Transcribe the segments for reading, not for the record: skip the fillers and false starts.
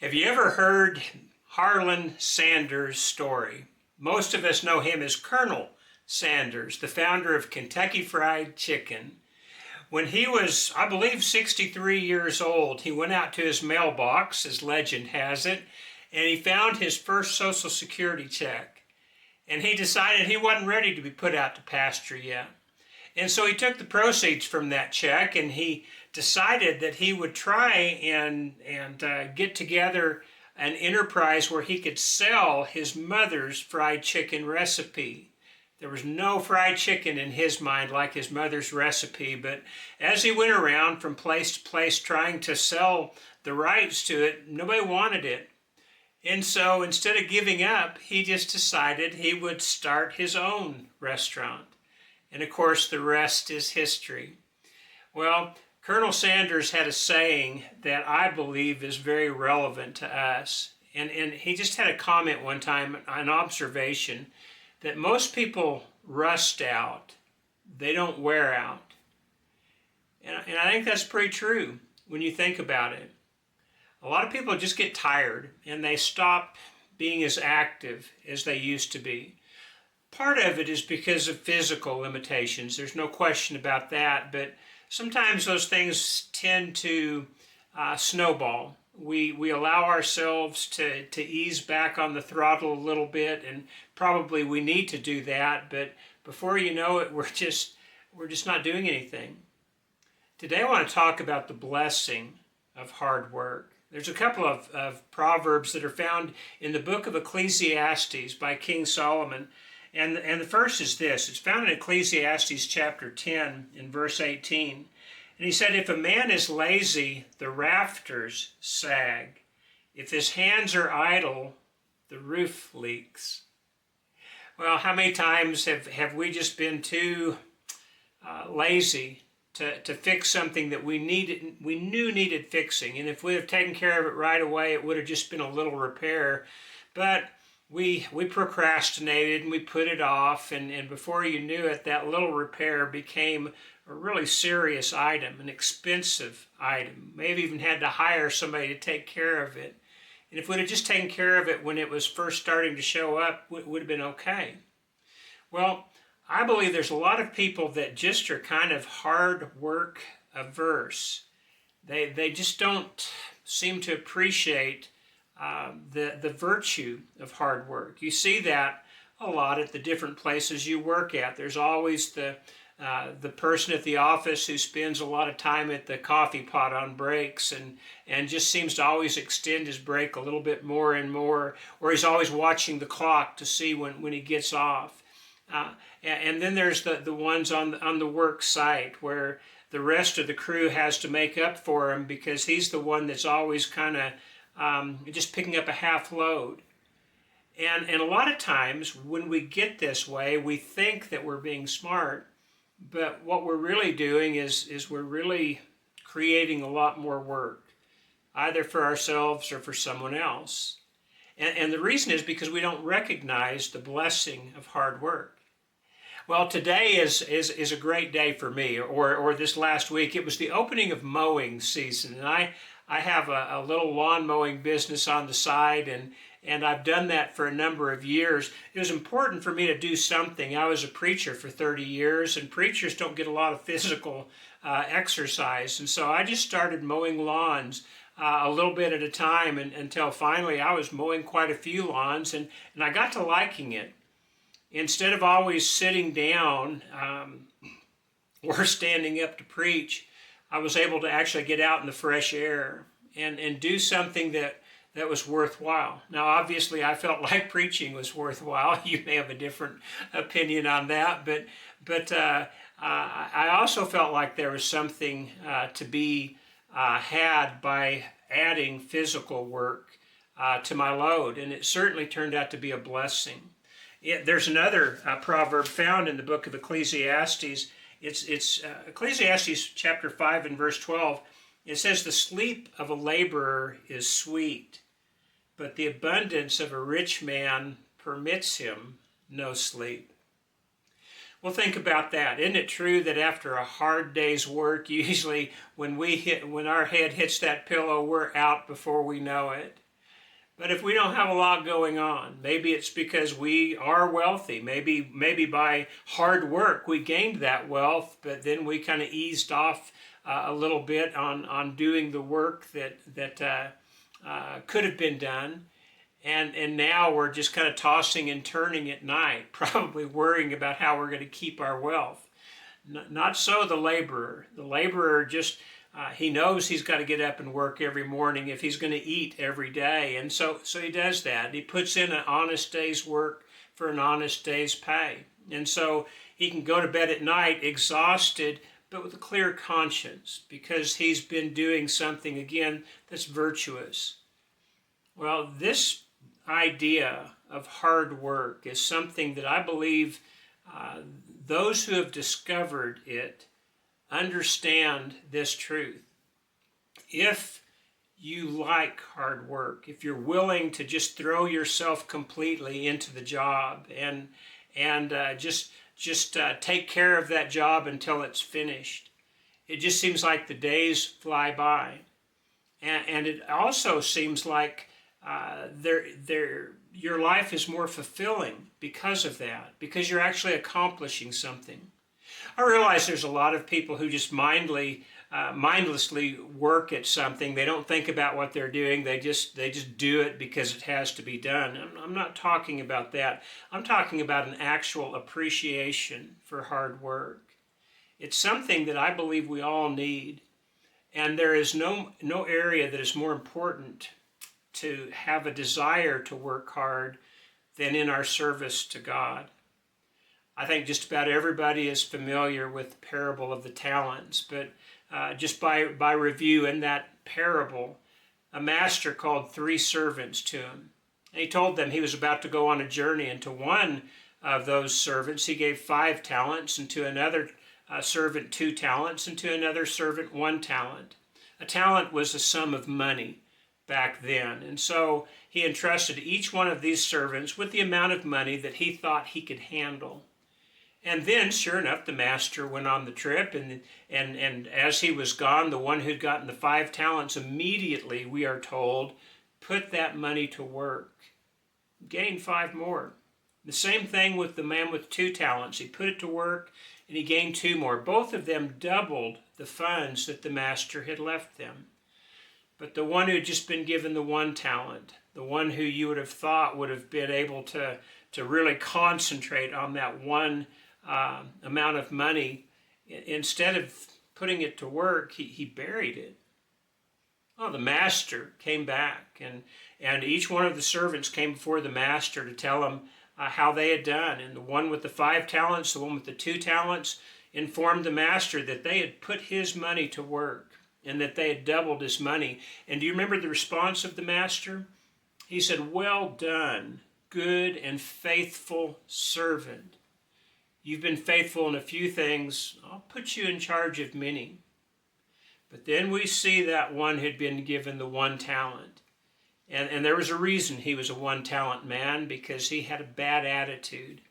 Have you ever heard Harlan Sanders' story? Most of us know him as Colonel Sanders, the founder of Kentucky Fried Chicken. When he was, I believe, 63 years old, he went out to his mailbox, as legend has it, and he found his first Social Security check. And he decided he wasn't ready to be put out to pasture yet. And so he took the proceeds from that check and he decided that he would try and get together an enterprise where he could sell his mother's fried chicken recipe. There was no fried chicken in his mind like his mother's recipe, but as he went around from place to place trying to sell the rights to it, nobody wanted it. And so instead of giving up, he just decided he would start his own restaurant. And of course, the rest is history. Well, Colonel Sanders had a saying that I believe is very relevant to us. And he just had a comment one time, an observation, that most people rust out, they don't wear out. And I think that's pretty true when you think about it. A lot of people just get tired and they stop being as active as they used to be. Part of it is because of physical limitations. There's no question about that, but sometimes those things tend to snowball. We allow ourselves to ease back on the throttle a little bit, and probably we need to do that, but before you know it, we're just not doing anything. Today I want to talk about the blessing of hard work. There's a couple of proverbs that are found in the book of Ecclesiastes by King Solomon. And the first is this. It's found in Ecclesiastes chapter 10 in verse 18. And he said, if a man is lazy, the rafters sag. If his hands are idle, the roof leaks. Well, how many times have we just been too lazy to fix something that we knew needed fixing? And if we had taken care of it right away, it would have just been a little repair. But we procrastinated and we put it off, and before you knew it, that little repair became a really serious item, an expensive item. Maybe even had to hire somebody to take care of it. And if we'd have just taken care of it when it was first starting to show up, it would have been okay. Well, I believe there's a lot of people that just are kind of hard work averse. They just don't seem to appreciate the virtue of hard work. You see that a lot at the different places you work at. There's always the person at the office who spends a lot of time at the coffee pot on breaks and just seems to always extend his break a little bit more and more, or he's always watching the clock to see when he gets off. And then there's the ones on the work site where the rest of the crew has to make up for him because he's the one that's always kind of just picking up a half load. And a lot of times when we get this way, we think that we're being smart, but what we're really doing is we're really creating a lot more work, either for ourselves or for someone else. And the reason is because we don't recognize the blessing of hard work. Well, today is a great day for me, or this last week. It was the opening of mowing season, and I have a little lawn mowing business on the side, and I've done that for a number of years. It was important for me to do something. I was a preacher for 30 years, and preachers don't get a lot of physical exercise, and so I just started mowing lawns a little bit at a time until finally I was mowing quite a few lawns, and I got to liking it. Instead of always sitting down or standing up to preach, I was able to actually get out in the fresh air and do something that was worthwhile. Now, obviously, I felt like preaching was worthwhile. You may have a different opinion on that, but I also felt like there was something to be had by adding physical work to my load, and it certainly turned out to be a blessing. There's another proverb found in the book of Ecclesiastes. It's Ecclesiastes chapter 5 and verse 12. It says, the sleep of a laborer is sweet, but the abundance of a rich man permits him no sleep. Well, think about that. Isn't it true that after a hard day's work, usually when our head hits that pillow, we're out before we know it? But if we don't have a lot going on, maybe it's because we are wealthy. Maybe by hard work we gained that wealth, but then we kind of eased off a little bit on doing the work that could have been done. And now we're just kind of tossing and turning at night, probably worrying about how we're going to keep our wealth. Not so the laborer. The laborer just, he knows he's got to get up and work every morning if he's going to eat every day. And so he does that. He puts in an honest day's work for an honest day's pay. And so he can go to bed at night exhausted, but with a clear conscience, because he's been doing something, again, that's virtuous. Well, this idea of hard work is something that I believe those who have discovered it understand this truth. If you like hard work, if you're willing to just throw yourself completely into the job and just take care of that job until it's finished, it just seems like the days fly by. And it also seems like your life is more fulfilling because of that, because you're actually accomplishing something. I realize there's a lot of people who just mindlessly work at something. They don't think about what they're doing. They just do it because it has to be done. I'm not talking about that. I'm talking about an actual appreciation for hard work. It's something that I believe we all need, and there is no area that is more important to have a desire to work hard than in our service to God. I think just about everybody is familiar with the parable of the talents, but just by review, in that parable, a master called 3 servants to him. And he told them he was about to go on a journey, and to one of those servants he gave 5 talents, and to another servant 2 talents, and to another servant 1 talent. A talent was a sum of money back then. And so he entrusted each one of these servants with the amount of money that he thought he could handle. And then, sure enough, the master went on the trip, and as he was gone, the one who'd gotten the 5 talents immediately, we are told, put that money to work, gained 5 more. The same thing with the man with 2 talents. He put it to work, and he gained 2 more. Both of them doubled the funds that the master had left them. But the one who had just been given the 1 talent, the one who you would have thought would have been able to really concentrate on that one amount of money, instead of putting it to work, he buried it. Oh, the master came back, and each one of the servants came before the master to tell him how they had done. And the one with the 5 talents, the one with the 2 talents, informed the master that they had put his money to work, and that they had doubled his money. And do you remember the response of the master? He said, "Well done, good and faithful servant. You've been faithful in a few things. I'll put you in charge of many." But then we see that one who'd been given the 1 talent. And there was a reason he was a 1 talent man, because he had a bad attitude.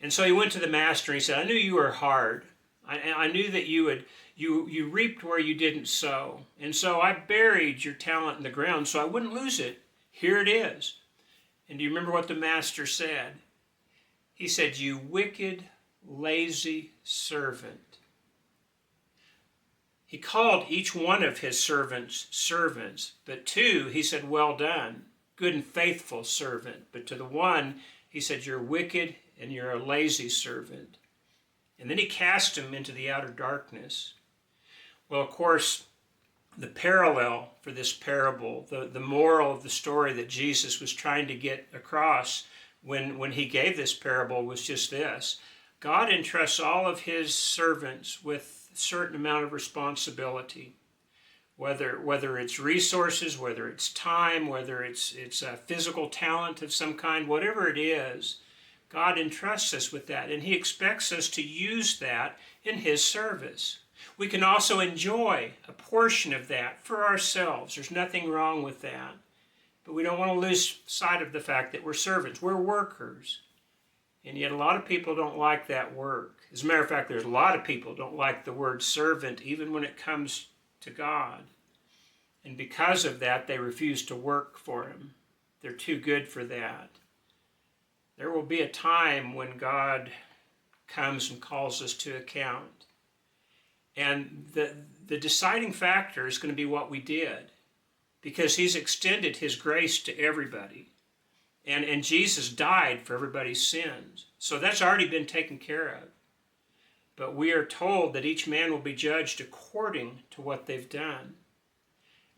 And so he went to the master and he said, "I knew you were hard. I knew that you reaped where you didn't sow. And so I buried your talent in the ground so I wouldn't lose it. Here it is." And do you remember what the master said? He said, "You wicked, lazy servant." He called each one of his servants, but 2, he said, "Well done, good and faithful servant." But to the one, he said, "You're wicked and you're a lazy servant." And then he cast him into the outer darkness. Well, of course, the parallel for this parable, the moral of the story that Jesus was trying to get across when he gave this parable was just this. God entrusts all of his servants with a certain amount of responsibility, whether it's resources, whether it's time, whether it's a physical talent of some kind, whatever it is, God entrusts us with that, and he expects us to use that in his service. We can also enjoy a portion of that for ourselves. There's nothing wrong with that. But we don't want to lose sight of the fact that we're servants. We're workers. And yet a lot of people don't like that work. As a matter of fact, there's a lot of people don't like the word servant, even when it comes to God. And because of that, they refuse to work for him. They're too good for that. There will be a time when God comes and calls us to account. And the deciding factor is going to be what we did, because he's extended his grace to everybody. And Jesus died for everybody's sins. So that's already been taken care of. But we are told that each man will be judged according to what they've done.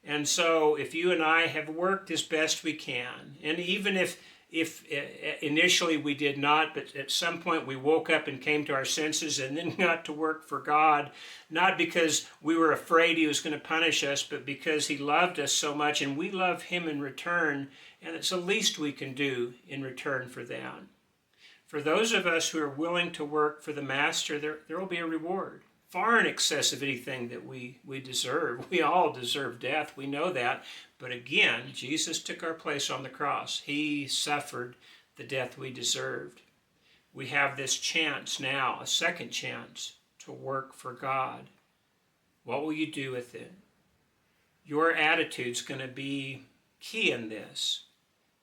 And so if you and I have worked as best we can, and even if initially we did not, but at some point we woke up and came to our senses and then got to work for God, not because we were afraid he was going to punish us, but because he loved us so much and we love him in return, and it's the least we can do in return for that. For those of us who are willing to work for the Master, there will be a reward, far in excess of anything that we deserve. We all deserve death, we know that. But again, Jesus took our place on the cross. He suffered the death we deserved. We have this chance now, a second chance, to work for God. What will you do with it? Your attitude's going to be key in this.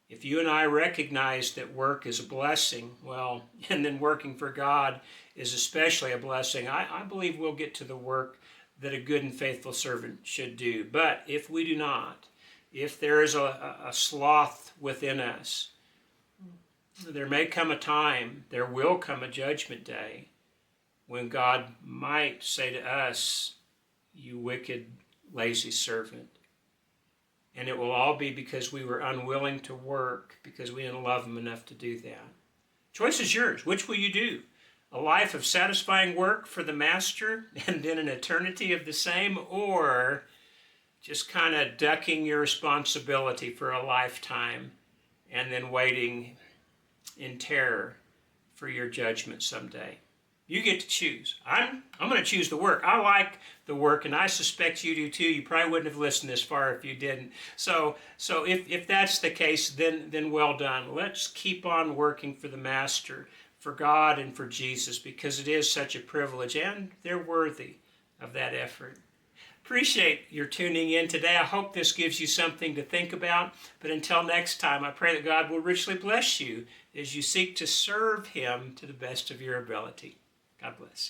If you and I recognize that work is a blessing, well, and then working for God is especially a blessing, I believe we'll get to the work that a good and faithful servant should do. But if we do not, if there is a sloth within us, there may come a time, there will come a judgment day, when God might say to us, "You wicked, lazy servant." And it will all be because we were unwilling to work, because we didn't love him enough to do that. Choice is yours. Which will you do? A life of satisfying work for the Master and then an eternity of the same, or just kind of ducking your responsibility for a lifetime and then waiting in terror for your judgment someday? You get to choose. I'm going to choose the work. I like the work, and I suspect you do too. You probably wouldn't have listened this far if you didn't. So if that's the case, then well done. Let's keep on working for the Master, for God and for Jesus, because it is such a privilege, and they're worthy of that effort. Appreciate your tuning in today. I hope this gives you something to think about. But until next time, I pray that God will richly bless you as you seek to serve him to the best of your ability. God bless.